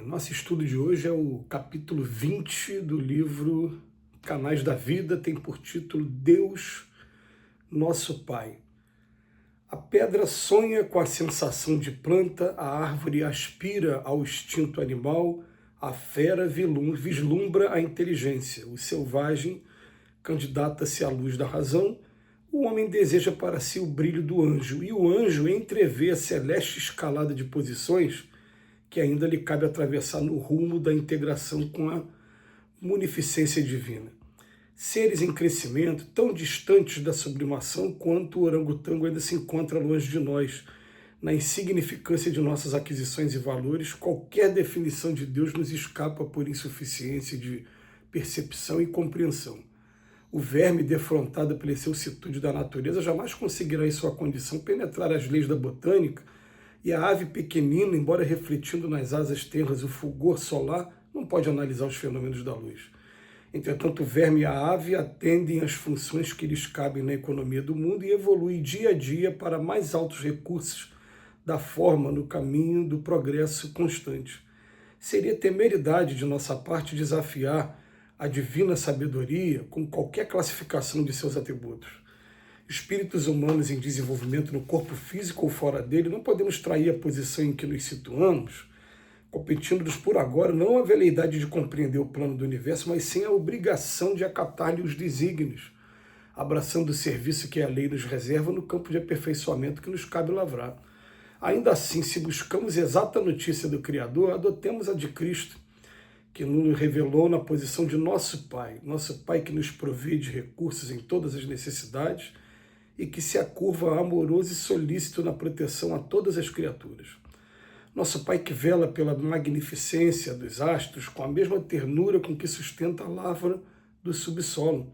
Nosso estudo de hoje é o capítulo 20 do livro Canais da Vida, tem por título Deus, Nosso Pai. A pedra sonha com a sensação de planta, a árvore aspira ao instinto animal, a fera vislumbra a inteligência, o selvagem candidata-se à luz da razão, o homem deseja para si o brilho do anjo, e o anjo entrevê a celeste escalada de posições que ainda lhe cabe atravessar no rumo da integração com a munificência divina. Seres em crescimento, tão distantes da sublimação quanto o orangotango ainda se encontra longe de nós, na insignificância de nossas aquisições e valores, qualquer definição de Deus nos escapa por insuficiência de percepção e compreensão. O verme, defrontado pela excelsitude da natureza, jamais conseguirá em sua condição penetrar as leis da botânica, e a ave pequenina, embora refletindo nas asas tenras o fulgor solar, não pode analisar os fenômenos da luz. Entretanto, o verme e a ave atendem às funções que lhes cabem na economia do mundo e evoluem dia a dia para mais altos recursos da forma no caminho do progresso constante. Seria temeridade de nossa parte desafiar a divina sabedoria com qualquer classificação de seus atributos. Espíritos humanos em desenvolvimento no corpo físico ou fora dele, não podemos trair a posição em que nos situamos, competindo-nos por agora não a veleidade de compreender o plano do universo, mas sim a obrigação de acatar-lhe os desígnios, abraçando o serviço que a lei nos reserva no campo de aperfeiçoamento que nos cabe lavrar. Ainda assim, se buscamos exata notícia do Criador, adotemos a de Cristo, que nos revelou na posição de nosso Pai que nos provê de recursos em todas as necessidades, e que se acurva amoroso e solícito na proteção a todas as criaturas. Nosso Pai que vela pela magnificência dos astros com a mesma ternura com que sustenta a lavra do subsolo.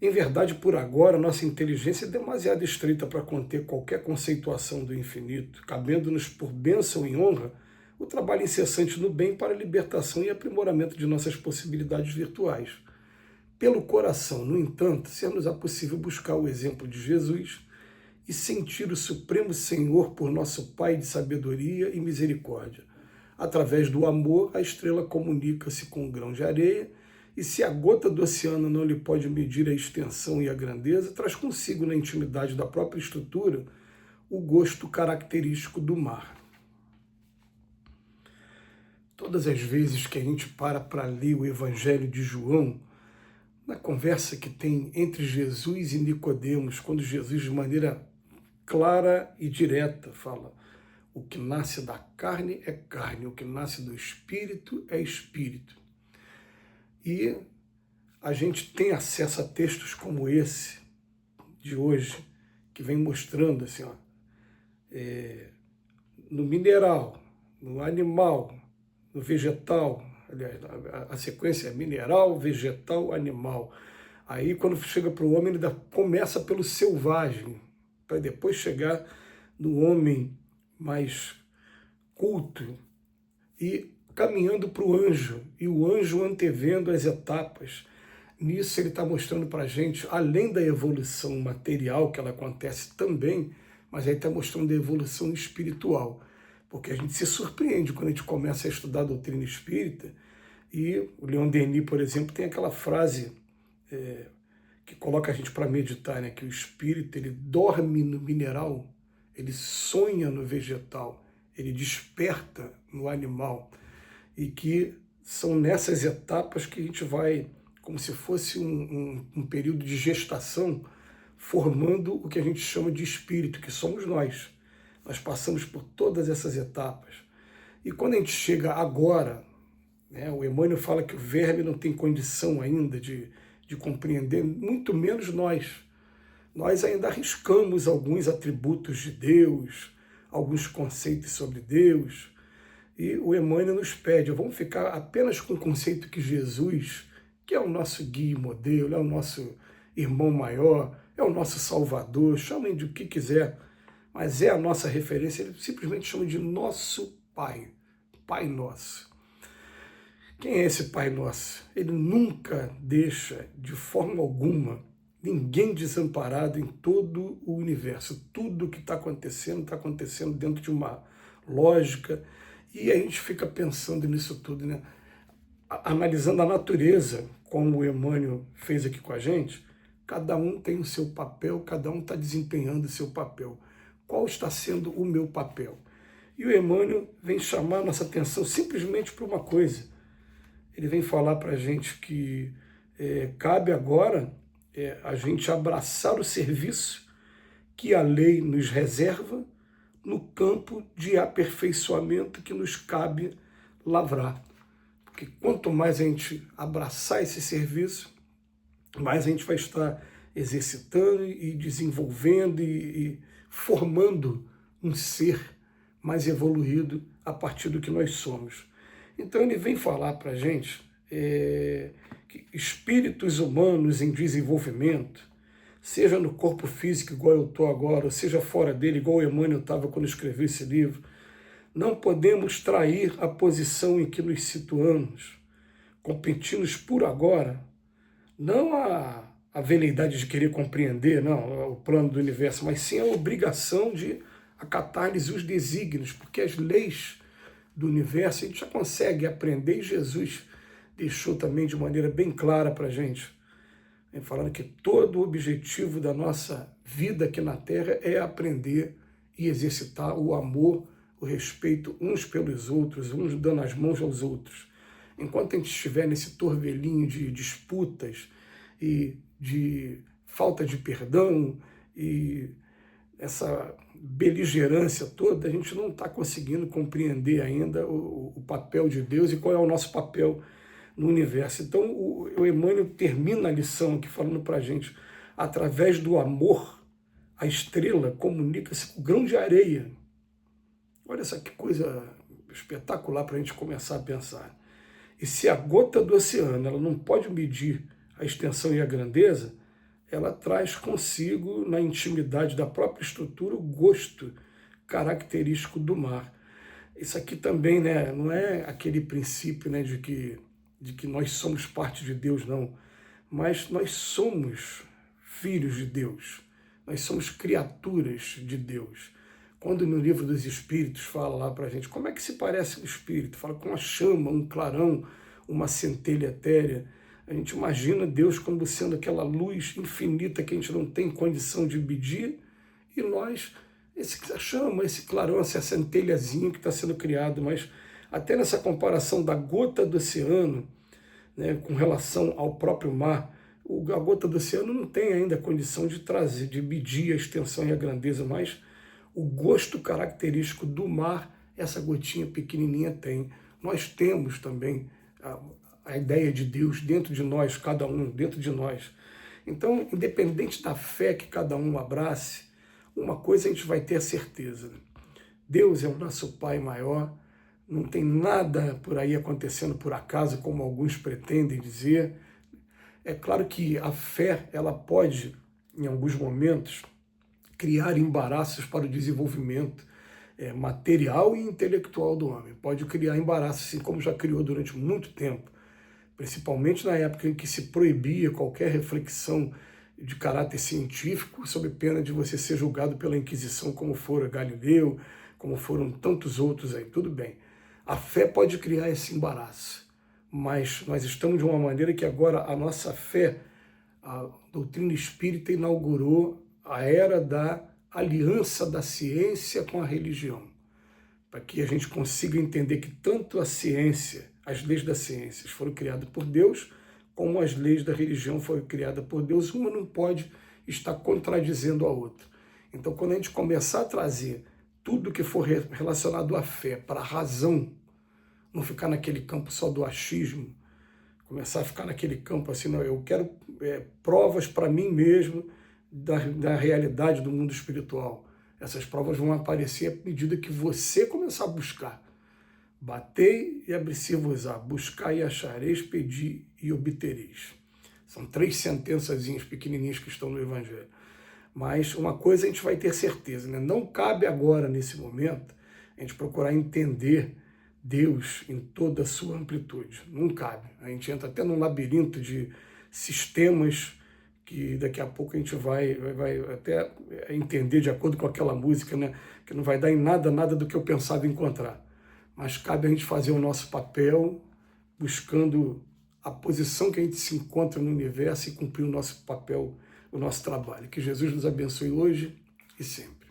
Em verdade, por agora, nossa inteligência é demasiado estreita para conter qualquer conceituação do infinito, cabendo-nos por bênção e honra o trabalho incessante no bem para a libertação e aprimoramento de nossas possibilidades virtuais. Pelo coração, no entanto, ser-nos-á possível buscar o exemplo de Jesus e sentir o Supremo Senhor por nosso Pai de sabedoria e misericórdia. Através do amor, a estrela comunica-se com o grão de areia, e se a gota do oceano não lhe pode medir a extensão e a grandeza, traz consigo na intimidade da própria estrutura o gosto característico do mar. Todas as vezes que a gente para ler o Evangelho de João, na conversa que tem entre Jesus e Nicodemos, quando Jesus, de maneira clara e direta, fala: o que nasce da carne é carne, o que nasce do espírito é espírito. E a gente tem acesso a textos como esse de hoje, que vem mostrando assim, no mineral, no animal, no vegetal. Aliás, a sequência é mineral, vegetal, animal. Aí, quando chega para o homem, ele começa pelo selvagem, para depois chegar no homem mais culto e caminhando para o anjo, e o anjo antevendo as etapas. Nisso ele está mostrando para a gente, além da evolução material, que ela acontece também, mas aí está mostrando a evolução espiritual. Porque a gente se surpreende quando a gente começa a estudar a doutrina espírita, e o Leon Denis, por exemplo, tem aquela frase que coloca a gente para meditar, né? Que o espírito ele dorme no mineral, ele sonha no vegetal, ele desperta no animal, e que são nessas etapas que a gente vai, como se fosse um período de gestação, formando o que a gente chama de espírito, que somos nós. Nós passamos por todas essas etapas. E quando a gente chega agora, né, o Emmanuel fala que o verme não tem condição ainda de compreender, muito menos nós. Nós ainda arriscamos alguns atributos de Deus, alguns conceitos sobre Deus, e o Emmanuel nos pede, vamos ficar apenas com o conceito que Jesus, que é o nosso guia e modelo, é o nosso irmão maior, é o nosso salvador, chamem de o que quiser, mas é a nossa referência, ele simplesmente chama de nosso Pai, Pai Nosso. Quem é esse Pai Nosso? Ele nunca deixa, de forma alguma, ninguém desamparado em todo o universo. Tudo que está acontecendo dentro de uma lógica E a gente fica pensando nisso tudo, né? Analisando a natureza, como o Emmanuel fez aqui com a gente, cada um tem o seu papel, cada um está desempenhando o seu papel. Qual está sendo o meu papel? E o Emmanuel vem chamar nossa atenção simplesmente para uma coisa. Ele vem falar para a gente que cabe agora a gente abraçar o serviço que a lei nos reserva no campo de aperfeiçoamento que nos cabe lavrar. Porque quanto mais a gente abraçar esse serviço, mais a gente vai estar exercitando e desenvolvendo e formando um ser mais evoluído a partir do que nós somos. Então ele vem falar para a gente que espíritos humanos em desenvolvimento, seja no corpo físico igual eu estou agora, ou seja fora dele, igual o Emmanuel estava quando escreveu esse livro, não podemos trair a posição em que nos situamos, competindo por agora, não a veleidade de querer compreender, não, o plano do universo, mas sim a obrigação de acatar-lhes os desígnios, porque as leis do universo a gente já consegue aprender, e Jesus deixou também de maneira bem clara para a gente, falando que todo o objetivo da nossa vida aqui na Terra é aprender e exercitar o amor, o respeito uns pelos outros, uns dando as mãos aos outros. Enquanto a gente estiver nesse torvelinho de disputas e de falta de perdão e essa beligerância toda, a gente não está conseguindo compreender ainda o papel de Deus e qual é o nosso papel no universo. Então o Emmanuel termina a lição aqui falando para a gente, através do amor, a estrela comunica-se com o grão de areia. Olha só que coisa espetacular para a gente começar a pensar. E se a gota do oceano ela não pode medir a extensão e a grandeza, ela traz consigo, na intimidade da própria estrutura, o gosto característico do mar. Isso aqui também, né, não é aquele princípio, né, de que nós somos parte de Deus, não. Mas nós somos filhos de Deus. Nós somos criaturas de Deus. Quando no livro dos Espíritos fala lá para a gente como é que se parece o Espírito, fala com uma chama, um clarão, uma centelha etérea, a gente imagina Deus como sendo aquela luz infinita que a gente não tem condição de medir, e nós, essa chama, esse clarão, essa centelhazinha que está sendo criado, mas até nessa comparação da gota do oceano, né, com relação ao próprio mar, a gota do oceano não tem ainda a condição de trazer, de medir a extensão e a grandeza, mas o gosto característico do mar, essa gotinha pequenininha tem. Nós temos também a ideia de Deus dentro de nós, cada um dentro de nós. Então, independente da fé que cada um abrace, uma coisa a gente vai ter a certeza. Deus é o nosso Pai maior, não tem nada por aí acontecendo por acaso, como alguns pretendem dizer. É claro que a fé, ela pode, em alguns momentos, criar embaraços para o desenvolvimento material e intelectual do homem. Pode criar embaraços, assim como já criou durante muito tempo, principalmente na época em que se proibia qualquer reflexão de caráter científico, sob pena de você ser julgado pela Inquisição, como fora Galileu, como foram tantos outros aí. Tudo bem. A fé pode criar esse embaraço, mas nós estamos de uma maneira que agora a nossa fé, a doutrina espírita inaugurou a era da aliança da ciência com a religião, para que a gente consiga entender que tanto a ciência, as leis da ciência foram criadas por Deus, como as leis da religião foram criadas por Deus, uma não pode estar contradizendo a outra. Então, quando a gente começar a trazer tudo que for relacionado à fé para a razão, não ficar naquele campo só do achismo, começar a ficar naquele campo assim, não, eu quero provas para mim mesmo da realidade do mundo espiritual. Essas provas vão aparecer à medida que você começar a buscar. Batei e abri-se-vos-á, buscai e achareis, pedi e obtereis. São 3 sentençazinhas pequenininhas que estão no Evangelho. Mas uma coisa a gente vai ter certeza, né? Não cabe agora, nesse momento, a gente procurar entender Deus em toda a sua amplitude. Não cabe. A gente entra até num labirinto de sistemas que daqui a pouco a gente vai até entender de acordo com aquela música, né? Que não vai dar em nada do que eu pensava encontrar. mas cabe a gente fazer o nosso papel, buscando a posição que a gente se encontra no universo e cumprir o nosso papel, o nosso trabalho. Que Jesus nos abençoe hoje e sempre.